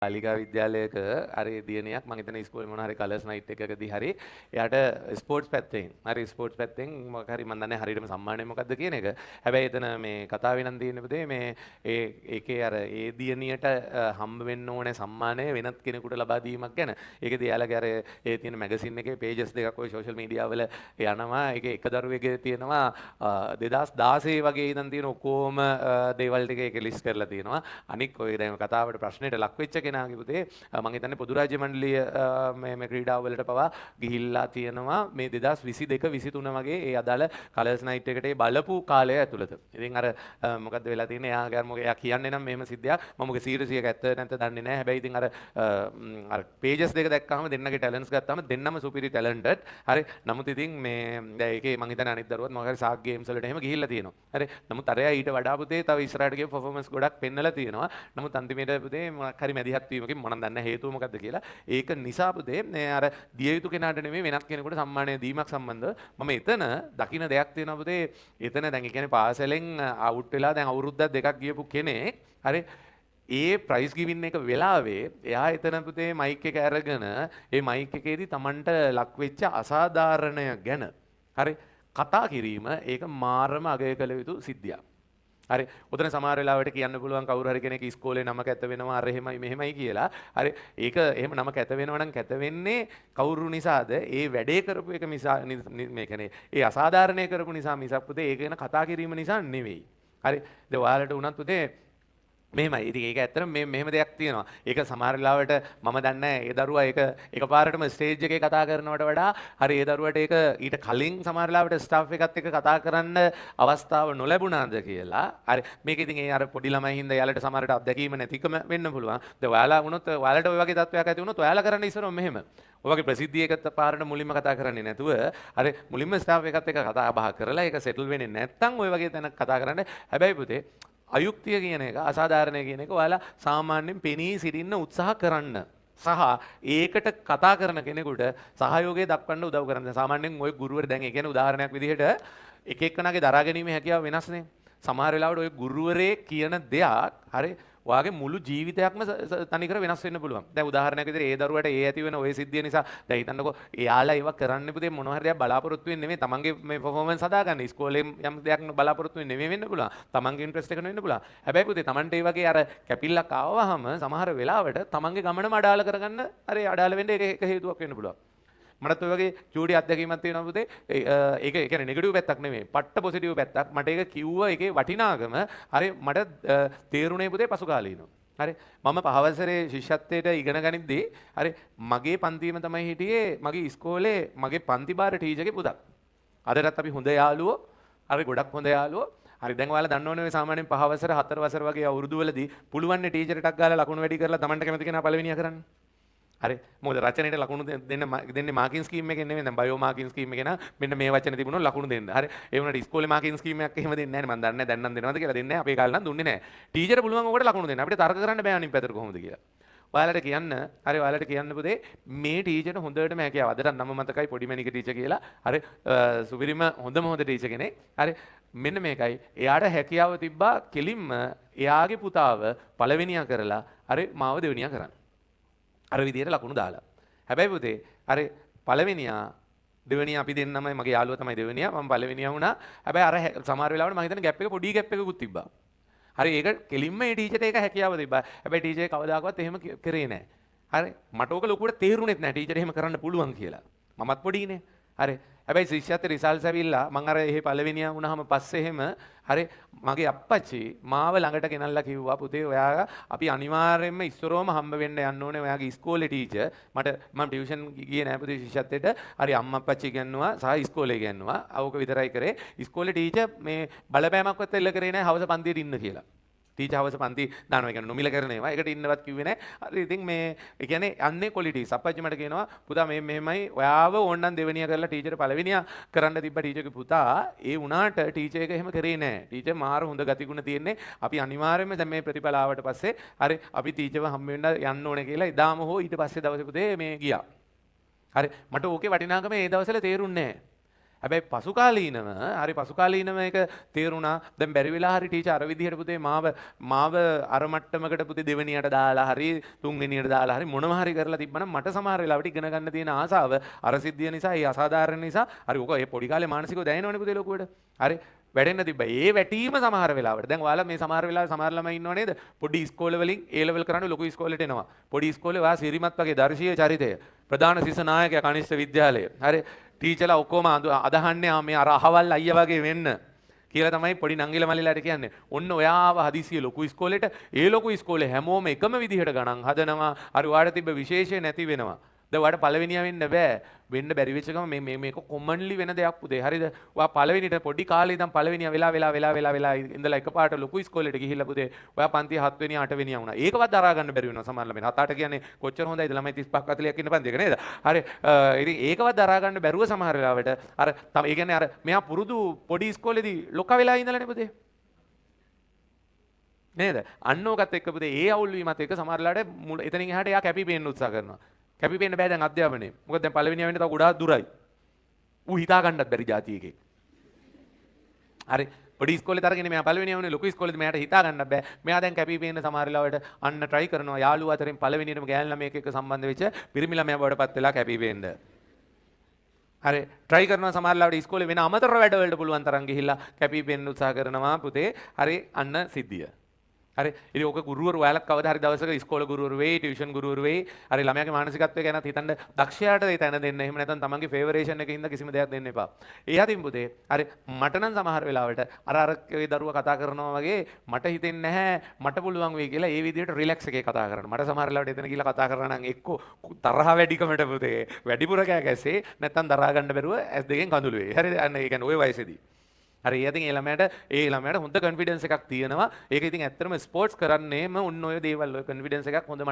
පාලිකා විද්‍යාලයක අර දියණියක් මම හිතන ඉස්කෝලේ මොන හරි කලර්ස් නයිට් එකකදී හරි එයාට ස්පෝර්ට්ස් පැත්තෙන් හරි ස්පෝර්ට්ස් පැත්තෙන් මොකක් හරි මම දන්නේ හරියටම සම්මානය මොකක්ද කියන එක. හැබැයි එතන මේ කතාවේ නම් තියෙන පුතේ මේ ඒකේ අර ඒ දියණියට හම්බ වෙන්න ඕනේ සම්මානය වෙනත් කෙනෙකුට ලබා දීමක් ගැන. ඒකදී එයාලගේ අර ඒ තියෙන මැගසින් එකේ පේජස් දෙකක් ඔය සෝෂල් මීඩියා වල යනවා. ඒකේ එක දරුවෙක්ගේ තියෙනවා 2016 වගේ ඉඳන් තියෙන ඔක්කොම දේවල් ටික ඒකේ ලිස්ට් කරලා තියෙනවා. අනික් ඔය දැන් කතාවට ප්‍රශ්නෙට ලක් වෙච්ච කෙනාගේ පුතේ මම හිතන්නේ පොදු රාජ්‍ය මණ්ඩලීය මේ ක්‍රීඩා වලට පවා ගිහිල්ලා තියෙනවා මේ 2022 23 වගේ ඒ අදාළ කලර්ස් නයිට් එකට ඒ බලපු කාලය ඇතුළත. ඉතින් අර මොකද්ද වෙලා තියෙන්නේ එයා කියන්නේ නම් මෙහෙම සිද්ධියක් මම මොකද සීරියස් එක ඇත්ත නැත්ද දන්නේ නැහැ. හැබැයි ඉතින් අර පේජස් දෙක දැක්කම දෙන්නගේ ටැලන්ට්ස් ගත්තාම දෙන්නම සුපිරි ටැලන්ටඩ්. හරි. නමුත් ඉතින් මේ දැන් ඒකේ මම හිතන්නේ අනිත් දරුවත් මොකක් හරි සාක් ගේම්ස් වලට එහෙම ගිහිල්ලා තියෙනවා. හරි. නමුත් අරයා ඊට වඩා පුතේ තව ඉස්සරහට ගිය පර්ෆෝමන්ස් ගොඩක් පෙන්නලා තියෙනවා. නමුත් අන්තිමේට පුතේ මොකක් හරි මැදිහත් වීමකින් මම දන්නේ හේතුව මොකද්ද කියලා. ඒක නිසා පුතේ මේ අර දිය යුතු කෙනාට නෙමෙයි වෙනත් කෙනෙකුට සම්මානය දීමක් සම්බන්ධව මම එතන දකින්න දෙයක් තියෙනවා පුතේ. එතන දැන් ඒ කියන්නේ පාසලෙන් අවුට් වෙලා දැන් අවුරුද්දක් දෙකක් ගියපු කෙනෙක් හරි ඒ ප්‍රයිස් ගිවින් එක වෙලාවේ එයා එතන පුතේ මයික් එක අරගෙන ඒ මයික් එකේදී Tamanට ලක් වෙච්ච අසාධාරණය ගැන හරි කතා කිරීම ඒක මාරම අගය කළ යුතු සිද්ධියක්. හරි උතන සමහර වෙලාවට කියන්න පුළුවන් කවුරු හරි කෙනෙක් ඉස්කෝලේ නමක ඇත වෙනවා අර එහෙමයි මෙහෙමයි කියලා. හරි ඒක එහෙම නමක ඇත වෙනවා නම් කැත වෙන්නේ කවුරු නිසාද? ඒ වැඩේ කරපු එක නිසා මේ කියන්නේ ඒ අසාධාරණය කරපු නිසා මිසක් පුතේ ඒක ගැන කතා කිරීම නිසා නෙවෙයි. හරි දැන් ඔයාලට උනත් පුතේ මෙහෙමයි. ඉතින් ඒක ඇත්තටම මෙහෙම දෙයක් තියෙනවා. ඒක සමහර වෙලාවට මම දන්නේ ඒ දරුවා ඒක එකපාරටම ස්ටේජ් එකේ කතා කරනවට වඩා හරි ඒ දරුවට ඒක ඊට කලින් සමහර වෙලාවට ස්ටාෆ් එකත් එක්ක කතා කරන්න අවස්ථාව නොලැබුණාද කියලා. හරි මේක ඉතින් ඒ අර පොඩි ළමයි හින්දා එයාලට සමහරට අත්දැකීම නැතිකම වෙන්න පුළුවන්. දැන් ඔයාලා වුණොත් ඔයාලට ওই වගේ තත්ත්වයක් ඇති වුණොත් ඔයාලා කරන්න ඉස්සරව මෙහෙම. ඔය වගේ ප්‍රසිද්ධියකට පාරට මුලින්ම කතා කරන්නේ නැතුව හරි මුලින්ම ස්ටාෆ් එකත් එක්ක කතා බහ කරලා ඒක සෙටල් වෙන්නේ නැත්නම් ওই වගේ තැනක කතා කරන්න. හැබැයි පුතේ අයුක්තිය කියන එක අසාධාරණය කියන එක ඔයාලා සාමාන්‍යයෙන් පෙනී සිටින්න උත්සාහ කරන්න සහ ඒකට කතා කරන කෙනෙකුට සහයෝගය දක්වන්න උදව් කරන්න. සාමාන්‍යයෙන් ওই ගුරුවරු දැන් ඒ කියන්නේ උදාහරණයක් විදිහට එක එක්කනාගේ දරා ගැනීමේ හැකියාව වෙනස්නේ. සමහර වෙලාවට ওই ගුරුවරේ කියන දෙයක් හරි ඔයාගේ මුළු ජීවිතයක්ම තනිකර වෙනස් වෙන්න පුළුවන්. දැන් උදාහරණයක් විදිහට ඒ දරුවට ඒ ඇති වෙන ওই සිද්ධිය නිසා දැන් හිතන්නකෝ එයාලා ඒව කරන්න පුතේ මොනවා හරි දෙයක් බලාපොරොත්තු වෙන්නේ නෙමෙයි. තමන්ගේ මේ පර්ෆෝමන්ස් හදාගන්න. ඉස්කෝලේ යම් දෙයක් බලාපොරොත්තු වෙන්නේ නෙමෙයි වෙන්න පුළුවන්. තමන්ගේ ඉන්ට්‍රෙස්ට් එක වෙන්න පුළුවන්. හැබැයි පුතේ තමන්ට ඒ වගේ අර කැපිල්ලක් ආවහම සමහර වෙලාවට තමන්ගේ ගමනම අඩාල කරගන්න අර අඩාල වෙන්න ඒක හේතුවක් වෙන්න පුළුවන්. මටත් ඔය වගේ චූටි අත්දැකීමක් තියෙනවා පුතේ. ඒක ඒ කියන්නේ නෙගටිව් පැත්තක් නෙමෙයි. පට්ට පොසිටිව් පැත්තක්. මට ඒක කිව්ව එකේ වටිනාකම හරි මට තේරුණේ පුතේ පසු කාලීනව. හරි මම පහවසරේ ශිෂ්‍යත්වයට ඉගෙන ගනිද්දී හරි මගේ පන්තියම තමයි හිටියේ මගේ ඉස්කෝලේ මගේ පන්ති බාර ටීචර්ගේ පුතා. අදටත් අපි හොඳ යාළුවෝ. හරි ගොඩක් හොඳ යාළුවෝ. හරි දැන් ඔයාලා දන්නවනේ ඔය සාමාන්‍යයෙන් පහවසර 4 වසර වගේ අවුරුදු වලදී පුළුවන් නේ ටීචර්ටක් ගාලා ලකුණු වැඩි කරලා Tamanට කැමති කෙනා පළවෙනියා කරන්න. හරි මොකද රචනයේ ලකුණු දෙන්නේ මාකින් ස්කීම් එකෙන් නෙමෙයි. දැන් බයෝ මාකින් ස්කීම් එකේ නම් මෙන්න මේ වචන තිබුණොත් ලකුණු දෙන්න. හරි ඒ වුණාට ඉස්කෝලේ මාකින් ස්කීම් එකක් එහෙම දෙන්නේ නැහැ නේ. මම දන්නේ නැහැ දැන් නම් දෙනවද කියලා දෙන්නේ නැහැ. අපේ කාලේ නම් දුන්නේ නැහැ. ටීචර් පුළුවන් ඔකට ලකුණු දෙන්න. අපිට තර්ක කරන්න බෑ අනිත් පැත්තට කොහොමද කියලා. ඔයාලට කියන්න හරි ඔයාලට කියන්න පුතේ මේ ටීචර්ට හොඳටම හැකියාව. අදට නම මතකයි පොඩි මැනික ටීචර් කියලා. හරි සුපිරිම හොඳ ටීචර් කෙනෙක්. හරි මෙන්න මේකයි. එයාට හැකියාව තිබ්බා කෙලින්ම එයාගේ පුතාව පළවෙනියා කරලා හරි මාව දෙවෙනියා කරන්න. අර විදියට ලකුණු දාලා. හැබැයි පුතේ අර පළවෙනියා දෙවෙනියා අපි දෙන්නමයි මගේ යාළුවා තමයි දෙවෙනියා මම පළවෙනියා වුණා. හැබැයි අර සමහර වෙලාවට මම හිතන්නේ ගැප් එක පොඩි ගැප් එකකුත් තිබ්බා. හරි ඒක කෙලින්ම ඒ ටීචර්ට ඒක හැකියාව තිබ්බා. හැබැයි ටීචර් කවදාකවත් එහෙම කරේ නැහැ. හරි මට ඕක ලොකුවට තේරුණෙත් නැහැ ටීචර් එහෙම කරන්න පුළුවන් කියලා. මමත් පොඩිනේ. හරි හැබැයි ශිෂ්‍යත්ව රිසල්ට්ස් ඇවිල්ලා මම අර එහෙ පළවෙනියා වුණාම පස්සේ එහෙම හරි මගේ අප්පච්චි මාව ළඟට ගෙනල්ලා කිව්වා පුතේ ඔයා අපි අනිවාර්යයෙන්ම ඉස්සරෝම හම්බ වෙන්න යන්න ඕනේ ඔයාගේ ඉස්කෝලේ ටීචර් මම ටියුෂන් ගියේ නැහැ පුතේ ශිෂ්‍යත්වයට හරි අම්මා අප්පච්චි කියනවා සහ ඉස්කෝලේ කියනවා අවක විතරයි කරේ ඉස්කෝලේ ටීචර් මේ බලපෑමක්වත් එල්ල කරේ නැහැ හවස පන්තියට ඉන්න කියලා ටීචර් හවස පන්ති දානවා කියන්නේ නොමිල කරන ඒවා. ඒකට ඉන්නවත් කිව්වේ නැහැ. හරි ඉතින් මේ ඒ කියන්නේ අන්නේ ක්වොලිටිස්. අප්පච්චි මට කියනවා පුතා මේ මෙහෙමයි ඔයාව ඕන්නම් දෙවෙනියා කරලා ටීචර් පළවෙනියා කරන්න තිබ්බ ටීචර්ගේ පුතා ඒ වුණාට ටීචර් එක එහෙම කරේ නැහැ. ටීචර් මාර හොඳ ගතිගුණ තියෙන්නේ. අපි අනිවාර්යයෙන්ම දැන් මේ ප්‍රතිඵල ආවට පස්සේ හරි අපි ටීචර්ව හම්බ වෙන්න යන්න ඕනේ කියලා එදාම හෝ ඊට පස්සේ දවසේ පුතේ මේ ගියා. හරි මට ඕකේ වටිනාකම ඒ දවස්වල තේරුන්නේ නැහැ. හැබැයි පසුකාලීනව හරි පසුකාලීනව ඒක තේරුණා. දැන් බැරි වෙලා හරි ටීචර් අර විදිහට පුතේ මාව අර මට්ටමකට පුතේ දෙවෙනියට දාලා හරි තුන්වෙනියට දාලා හරි මොනවා හරි කරලා තිබ්බනම් මට සමහර වෙලාවට ඉගෙන ගන්න තියෙන ආසාව අර සිද්ධිය නිසා ඒ අසාධාරණ නිසා හරි ඔක ඒ පොඩි කාලේ මානසිකව දැනෙනවනේ පුතේ ලොකුවට. හරි වැඩෙන්න තිබ්බා. ඒ වැටීම සමහර වෙලාවට. දැන් ඔයාලා මේ සමහර වෙලාවට සමහර ළමයි ඉන්නව නේද? පොඩි ඉස්කෝලේ වලින් A level කරන්නේ ලොකු ඉස්කෝලේට එනවා. පොඩි ඉස්කෝලේ ඔයා සිරිමත් වගේ දර්ශීය චරිතය. ප්‍රධාන ශිෂ්‍ය නායකයා කනිෂ්ඨ විද්‍යාලය. හරි ටීචර්ලා ඔක්කොම අදහන්නේ මේ අර අහවල් අයියා වගේ වෙන්න. කියලා තමයි පොඩි නංගිල මල්ලිලාට කියන්නේ. ඔන්න ඔයාව හදිසිය ලොකු ඉස්කෝලේට ඒ ලොකු ඉස්කෝලේ හැමෝම එකම විදිහට ගණන් හදනවා. හරි ඔයාලට තිබ්බ විශේෂය නැති වෙනවා. දැන් ඔයාලට පළවෙනියා වෙන්න බෑ. වෙන්න බැරි වෙච්ච ගම මේක කොමන්ලි වෙන දෙයක් පුතේ. හරිද? ඔයා පළවෙනිට පොඩි කාලේ ඉඳන් පළවෙනියා වෙලා ඉඳලා එකපාරට ලොකු ඉස්කෝලේට ගිහිල්ලා පුතේ ඔයා පන්තිය 7 වෙනියා 8 වෙනියා වුණා. ඒකවත් දරා ගන්න බැරි වෙනවා සමහර ළමයි. 7 8 කියන්නේ කොච්චර හොඳයිද ළමයි 35ක් 40ක් ඉන්න පන්තියක නේද? හරි ඉතින් ඒකවත් දරා ගන්න බැරුව සමහර වෙලාවට අර ඒ කියන්නේ අර මෙයා පුරුදු පොඩි ඉස්කෝලේදී ලොකා වෙලා ඉඳලානේ පුතේ. නේද? අන්න ඕකත් එක්ක පුතේ ඒ අවුල් වීමත් එක්ක සමහර වෙලාවට එතනින් එහාට එයා කැපි පේන්න උත්සාහ කරනවා. කැපි පේන්න බෑ දැන් අධ්‍යාපනයේ. මොකද දැන් පළවෙනියා වෙන්න තව ගොඩාක් දුරයි. ඌ හිතා ගන්නත් බැරි જાති එකේ. හරි පොඩි ඉස්කෝලේ තරගෙන මෙයා පළවෙනියා වුණේ ලොකු ඉස්කෝලේදී මෙයාට හිතා ගන්නත් බෑ. මෙයා දැන් කැපි පේන්න සමහර වෙලාවට අන්න try කරනවා. යාළුවා අතරින් පළවෙනියටම ගෑනු ළමයෙක් එක්ක සම්බන්ධ වෙච්ච පිරිමි ළමයා බවටපත් වෙලා කැපි පේන්න. හරි try කරනවා සමහර වෙලාවට ඉස්කෝලේ වෙන අමතර වැඩ වලට පුළුවන් තරම් ගිහිල්ලා කැපි පේන්න උත්සාහ කරනවා පුතේ. හරි අන්න සිද්ධිය. හරි ඉතින් ඕක ගුරුවරු ඔයාලත් කවදා හරි දවසක ඉස්කෝලේ ගුරුවරු වෙයි ටියුෂන් ගුරුවරු වෙයි හරි ළමයාගේ මානසිකත්වය ගැනත් හිතන්න දක්ෂයාට ඒ තැන දෙන්න එහෙම නැත්නම් තමන්ගේ ෆේවරේෂන් එකකින් ඉඳ කිසිම දෙයක් දෙන්න එපා. ඒ අතින් පුතේ හරි මට නම් සමහර වෙලාවට අර ඒ දරුවා කතා කරනවා වගේ මට හිතෙන්නේ නැහැ මට පුළුවන් වෙයි කියලා ඒ විදිහට රිලැක්ස් එකේ කතා කරන්න. මට සමහර වෙලාවට එතන ගිහලා කතා කරනවා නම් එක්කෝ තරහ වැඩිකමට පුතේ වැඩිපුර කෑකැස්සේ නැත්නම් දරා ගන්න බැරුව ඇස් දෙකෙන් කඳුළු වෙයි. හරිද? අන්න ඒ කියන්නේ ওই වයසේදී හරි ඉතින් ඒ ළමයාට හොඳ කොන්ෆිඩන්ස් එකක් තියෙනවා. ඒක ඉතින් ඇත්තටම ස්පෝර්ට්ස් කරන්නේම ඔන්න ඔය දේවල් ඔය කොන්ෆිඩන්ස් එකක් හොඳ